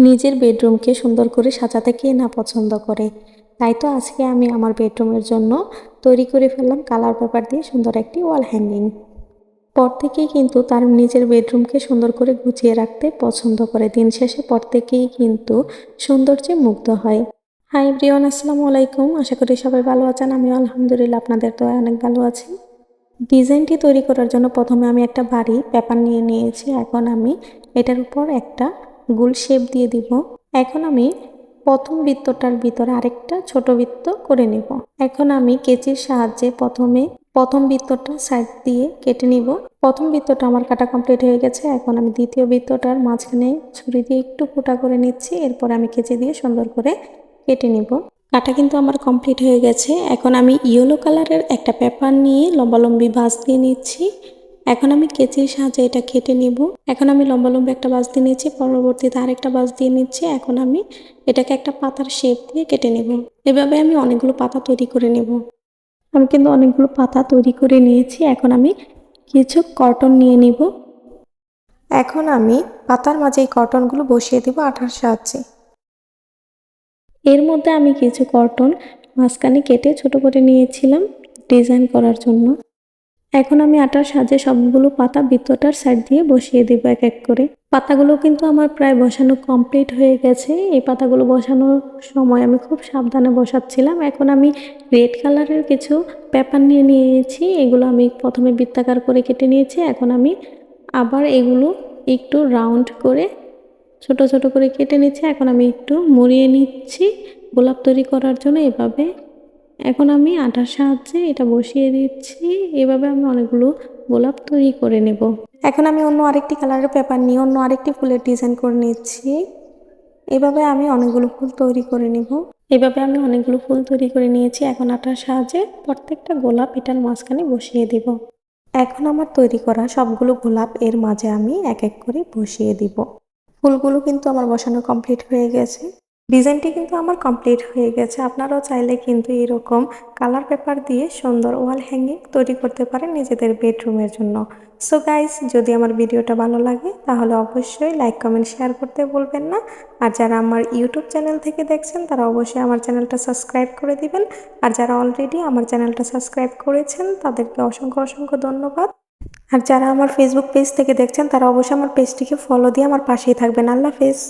নিজের বেডরুমকে সুন্দর করে সাজাতে কে না পছন্দ করে। তাই তো আজকে আমি আমার বেডরুমের জন্য তৈরি করে ফেললাম কালার পেপার দিয়ে সুন্দর একটি ওয়াল হ্যাঙ্গিং। পর থেকেই কিন্তু তার নিজের বেডরুমকে সুন্দর করে গুছিয়ে রাখতে পছন্দ করে। দিন শেষে পর থেকেই কিন্তু সৌন্দর্যে মুগ্ধ হয়। হাই এভরিওয়ান, আসসালামু আলাইকুম। আশা করি সবাই ভালো আছেন। আমিও আলহামদুলিল্লাহ আপনাদের দয়ায় অনেক ভালো আছি। ডিজাইনটি তৈরি করার জন্য প্রথমে আমি একটা ভারী পেপার নিয়ে নিয়েছি। এখন আমি এটার উপর একটা গোল শেপ দিয়ে দিব। এখন আমি প্রথম বৃত্তটার ভিতরে আরেকটা ছোট বৃত্ত করে নিব। এখন আমি কেচির সাহায্যে প্রথম বৃত্তটা সাইড দিয়ে কেটে নিব। প্রথম বৃত্তটা আমার কাটা কমপ্লিট হয়ে গেছে। এখন আমি দ্বিতীয় বৃত্তটার মাঝখানে ছুরি দিয়ে একটু ফোঁটা করে নিচ্ছি। এরপর আমি কেচি দিয়ে সুন্দর করে কেটে নিব। কাটা কিন্তু আমার কমপ্লিট হয়ে গেছে। এখন আমি ইয়েলো কালারের একটা পেপার নিয়ে লম্বালম্বি ভাঁজ দিয়ে নিচ্ছি। এখন আমি কেচির সাহায্যে এটা কেটে নিব। এখন আমি লম্বালম্বি একটা ভাঁজ দিয়ে নিচ্ছি, পরবর্তীতে আরেকটা ভাঁজ দিয়ে নিচ্ছি। এখন আমি এটাকে একটা পাতার শেপ দিয়ে কেটে নেব। এভাবে আমি অনেকগুলো পাতা তৈরি করে নেব। আমি কিন্তু অনেকগুলো পাতা তৈরি করে নিয়েছি। এখন আমি কিছু কটন নিয়ে নিব। এখন আমি পাতার মাঝে এই কটনগুলো বসিয়ে দিব আঠার সাহায্যে। এর মধ্যে আমি কিছু কটন মাঝখানে কেটে ছোট করে নিয়েছিলাম ডিজাইন করার জন্য। এখন আমি আটার সাহায্যে সবগুলো পাতা বৃত্তটার সাইড দিয়ে বসিয়ে দেব এক এক করে। পাতাগুলো কিন্তু আমার প্রায় বসানো কমপ্লিট হয়ে গেছে। এই পাতাগুলো বসানোর সময় আমি খুব সাবধানে বসাচ্ছিলাম। এখন আমি রেড কালারের কিছু পেপার নিয়ে নিয়েছি। এগুলো আমি প্রথমে বৃত্তাকার করে কেটে নিয়েছি। এখন আমি আবার এগুলো একটু রাউন্ড করে ছোট ছোট করে কেটে নিচ্ছি। এখন আমি একটু মুড়িয়ে নিচ্ছি গোলাপ তৈরি করার জন্য এভাবে। এখন আমি আটার সাহায্যে এটা বসিয়ে দিচ্ছি। এভাবে আমি অনেকগুলো গোলাপ তৈরি করে নেব। এখন আমি অন্য আরেকটি কালারের পেপার নিয়ে অন্য আরেকটি ফুলের ডিজাইন করে নিচ্ছি। এভাবে আমি অনেকগুলো ফুল তৈরি করে নেব। এভাবে আমি অনেকগুলো ফুল তৈরি করে নিয়েছি। এখন আটার সাহায্যে প্রত্যেকটা গোলাপ এটার মাঝখানে বসিয়ে দিব। এখন আমার তৈরি করা সবগুলো গোলাপ এর মাঝে আমি এক এক করে বসিয়ে দিব। ফুলগুলো কিন্তু আমার বসানো কমপ্লিট হয়ে গেছে। ডিজাইনটি কিন্তু আমার কমপ্লিট হয়ে গেছে। আপনারাও চাইলে কিন্তু এরকম কালার পেপার দিয়ে সুন্দর ওয়াল হ্যাঙ্গিং তৈরি করতে পারেন নিজেদের বেডরুমের জন্য। সো গাইস, যদি আমার ভিডিওটা ভালো লাগে তাহলে অবশ্যই লাইক কমেন্ট শেয়ার করতে ভুলবেন না। আর যারা আমার ইউটিউব চ্যানেল থেকে দেখছেন তারা অবশ্যই আমার চ্যানেলটা সাবস্ক্রাইব করে দিবেন। আর যারা অলরেডি আমার চ্যানেলটা সাবস্ক্রাইব করেছেন তাদেরকে অসংখ্য অসংখ্য ধন্যবাদ। আর যারা আমার ফেসবুক পেজ থেকে দেখছেন তারা অবশ্যই আমার পেজটিকে ফলো দিয়ে আমার পাশেই থাকবেন। আল্লাহ হাফেজ।